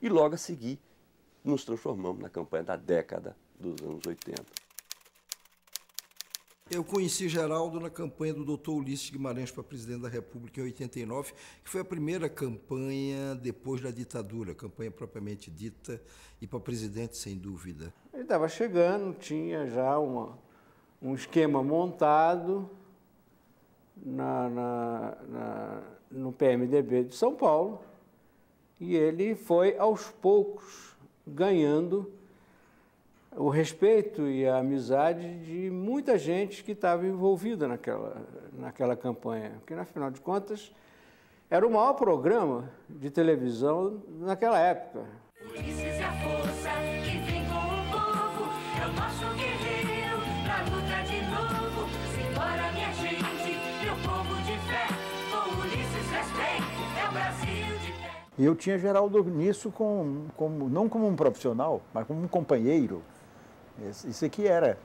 e logo a seguir nos transformamos na campanha da década dos anos 80. Eu conheci Geraldo na campanha do Dr. Ulisses Guimarães para presidente da República em 89, que foi a primeira campanha depois da ditadura, campanha propriamente dita, e para presidente, sem dúvida. Ele estava chegando, tinha já um esquema montado no PMDB de São Paulo, e ele foi, aos poucos, ganhando o respeito e a amizade de muita gente que estava envolvida naquela campanha, porque, afinal de contas, era o maior programa de televisão naquela época. Ulisses é a força que vem com o povo, é o nosso guerreiro pra lutar de novo. Simbora, minha gente, meu povo de fé, com Ulisses respeito, é o Brasil de pé. E eu tinha Geraldo nisso não como um profissional, mas como um companheiro. Isso aqui era,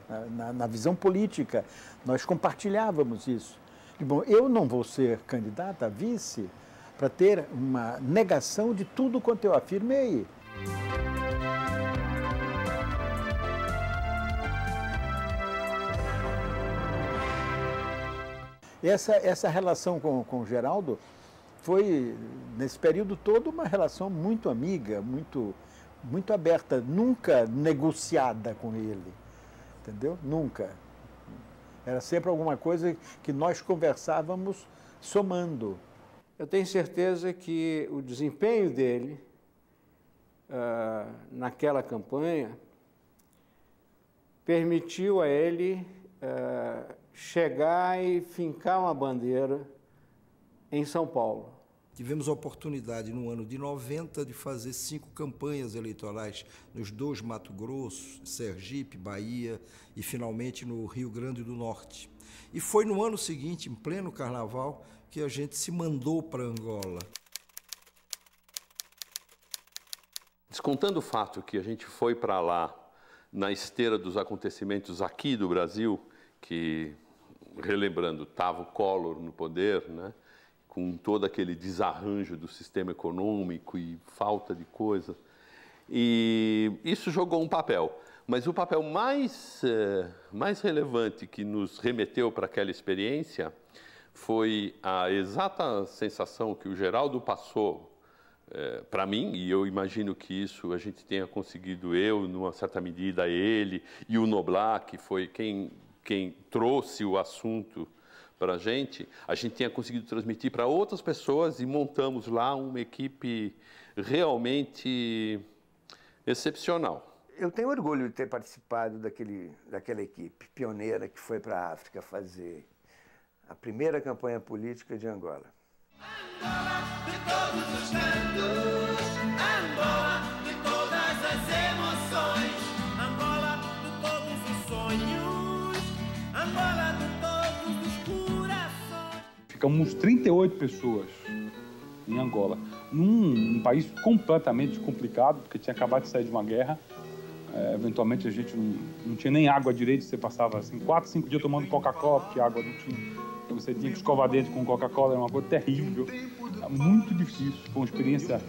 na visão política, nós compartilhávamos isso. E, bom, eu não vou ser candidata a vice para ter uma negação de tudo quanto eu afirmei. Essa relação com o Geraldo foi, nesse período todo, uma relação muito amiga, muito aberta, nunca negociada com ele, entendeu? Nunca. Era sempre alguma coisa que nós conversávamos somando. Eu tenho certeza que o desempenho dele naquela campanha permitiu a ele chegar e fincar uma bandeira em São Paulo. Tivemos a oportunidade, no ano de 90, de fazer 5 campanhas eleitorais nos 2 Mato Grosso, Sergipe, Bahia e, finalmente, no Rio Grande do Norte. E foi no ano seguinte, em pleno Carnaval, que a gente se mandou para Angola. Descontando o fato que a gente foi para lá na esteira dos acontecimentos aqui do Brasil, que, relembrando, estava o Collor no poder, né? Com todo aquele desarranjo do sistema econômico e falta de coisa. E isso jogou um papel. Mas o papel mais relevante que nos remeteu para aquela experiência foi a exata sensação que o Geraldo passou para mim, e eu imagino que isso a gente tenha conseguido, eu, numa certa medida, ele, e o Noblat, que foi quem trouxe o assunto para a gente tinha conseguido transmitir para outras pessoas e montamos lá uma equipe realmente excepcional. Eu tenho orgulho de ter participado daquela equipe pioneira que foi para a África fazer a primeira campanha política de Angola. Angola de todos os cantos, Angola de todas as emoções, Angola de todos os sonhos, Angola de todos os corações. Ficamos 38 pessoas em Angola, num país completamente complicado, porque tinha acabado de sair de uma guerra. Eventualmente a gente não tinha nem água direito, você passava assim, 4, 5 dias tomando Coca-Cola, porque a água não tinha. Então você tinha que escovar dente com Coca-Cola, era uma coisa terrível, muito difícil, foi uma experiência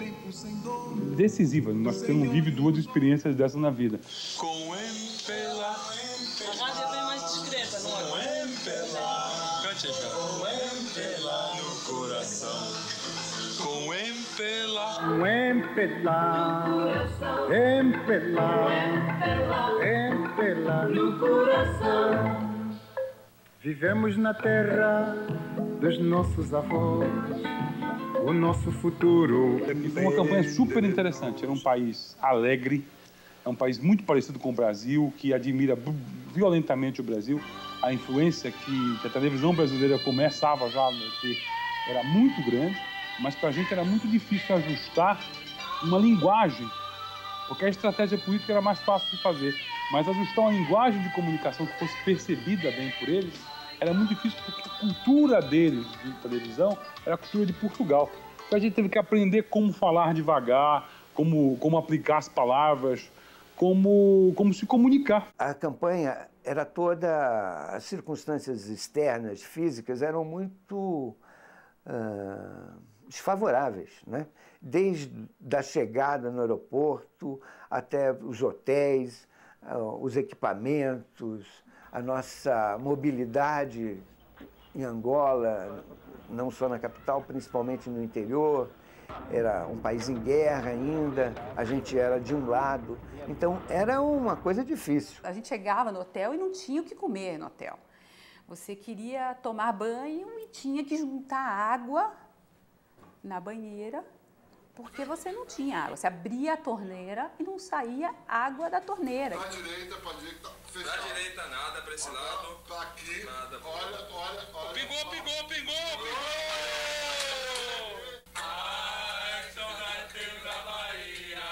decisiva. Nós não vive 2 experiências dessas na vida. A rádio é bem mais discreta, não é? Cante aí, cara. Com Empela no coração. Com Empela. Com Empela no coração. Vivemos na terra dos nossos avós, o nosso futuro. Foi uma campanha super interessante, era um país alegre, é um país muito parecido com o Brasil, que admira violentamente o Brasil. A influência que a televisão brasileira começava já a ter era muito grande, mas para a gente era muito difícil ajustar uma linguagem, porque a estratégia política era mais fácil de fazer, mas ajustar uma linguagem de comunicação que fosse percebida bem por eles era muito difícil, porque a cultura deles de televisão era a cultura de Portugal. Então a gente teve que aprender como falar devagar, como aplicar as palavras, como se comunicar. A campanha era toda... As circunstâncias externas, físicas, eram muito desfavoráveis, né? Desde a chegada no aeroporto até os hotéis, os equipamentos, a nossa mobilidade em Angola, não só na capital, principalmente no interior. Era um país em guerra ainda, a gente era de um lado, então era uma coisa difícil. A gente chegava no hotel e não tinha o que comer no hotel. Você queria tomar banho e tinha que juntar água na banheira, porque você não tinha água. Você abria a torneira e não saía água da torneira. Pra direita, pode dizer que tá fechado. Pra direita nada, pra esse lado. Tá aqui, nada. Olha. Pingou! Ai, saudade da Bahia.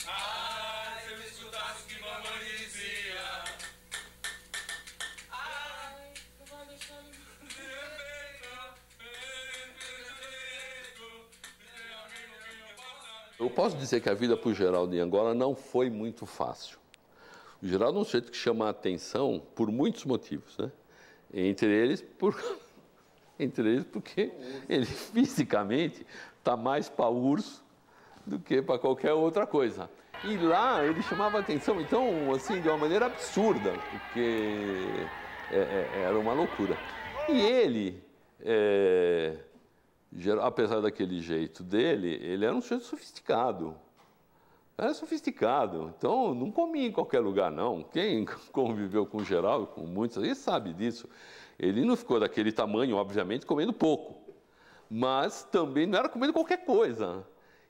Ai, se eu escutasse o que mamãe dizia. Ai, eu vou deixando Eu posso dizer que a vida para o Geraldo em Angola não foi muito fácil. O Geraldo é um sujeito que chama a atenção por muitos motivos, né? Entre eles porque ele fisicamente está mais para urso do que para qualquer outra coisa. E lá ele chamava a atenção, então, assim, de uma maneira absurda, porque era uma loucura. E ele, apesar daquele jeito dele, ele era um sujeito sofisticado. Era sofisticado, então não comia em qualquer lugar, não. Quem conviveu com o Geraldo, com muitos, ele sabe disso. Ele não ficou daquele tamanho, obviamente, comendo pouco, mas também não era comendo qualquer coisa.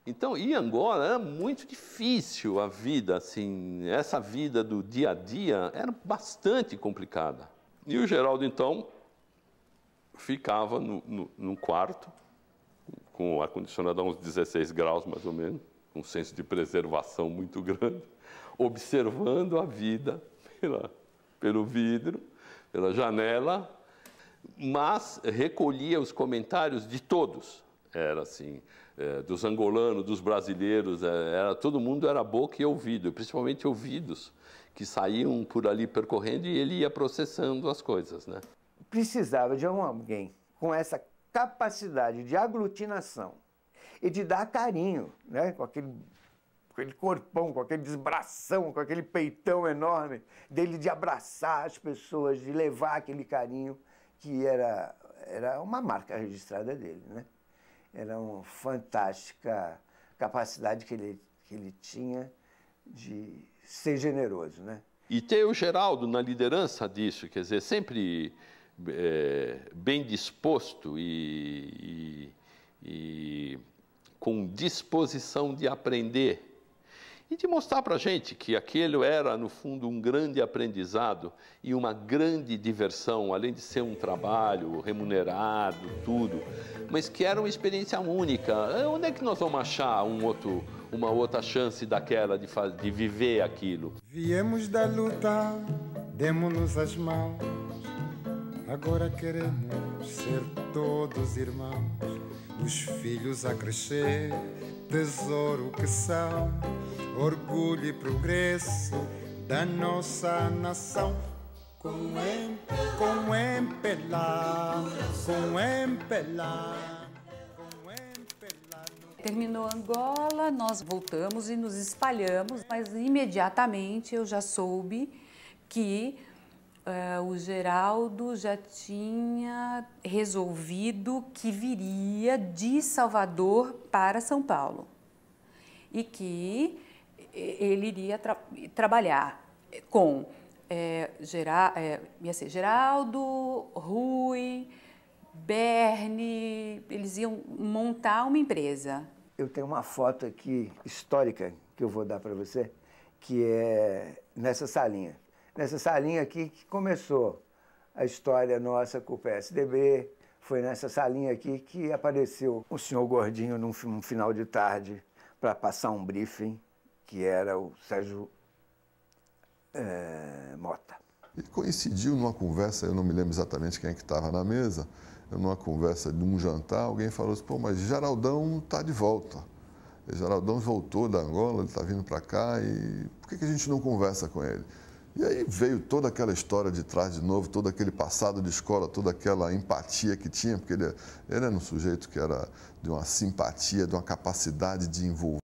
Então, em Angola era muito difícil a vida, assim, essa vida do dia a dia era bastante complicada. E o Geraldo, então, ficava num quarto, com o ar-condicionado a uns 16 graus, mais ou menos, um senso de preservação muito grande, observando a vida pelo vidro, pela janela, mas recolhia os comentários de todos. Era assim, dos angolanos, dos brasileiros, todo mundo era boca e ouvido, principalmente ouvidos, que saíam por ali percorrendo e ele ia processando as coisas, né? Precisava de alguém com essa capacidade de aglutinação e de dar carinho, né? Com aquele corpão, com aquele desbração, com aquele peitão enorme, dele de abraçar as pessoas, de levar aquele carinho, que era uma marca registrada dele, né? Era uma fantástica capacidade que ele tinha de ser generoso, né? E ter o Geraldo na liderança disso, quer dizer, sempre bem disposto e com disposição de aprender e de mostrar para a gente que aquilo era, no fundo, um grande aprendizado e uma grande diversão, além de ser um trabalho remunerado, tudo, mas que era uma experiência única. Onde é que nós vamos achar uma outra chance daquela de viver aquilo? Viemos da luta, demos-nos as mãos, agora queremos ser todos irmãos, os filhos a crescer, tesouro que são, orgulho e progresso da nossa nação. Com Empelá. Terminou Angola, nós voltamos e nos espalhamos, mas imediatamente eu já soube que o Geraldo já tinha resolvido que viria de Salvador para São Paulo e que ele iria trabalhar com ia ser Geraldo, Rui, Berni, eles iam montar uma empresa. Eu tenho uma foto aqui histórica que eu vou dar para você, que é nessa salinha. Nessa salinha aqui que começou a história nossa com o PSDB, foi nessa salinha aqui que apareceu o senhor Gordinho num final de tarde para passar um briefing, que era o Sérgio Mota. E coincidiu numa conversa, eu não me lembro exatamente quem é que estava na mesa, numa conversa de um jantar, alguém falou assim, pô, mas Geraldão está de volta. E Geraldão voltou da Angola, ele está vindo para cá, e por que a gente não conversa com ele? E aí veio toda aquela história de trás de novo, todo aquele passado de escola, toda aquela empatia que tinha, porque ele era um sujeito que era de uma simpatia, de uma capacidade de envolver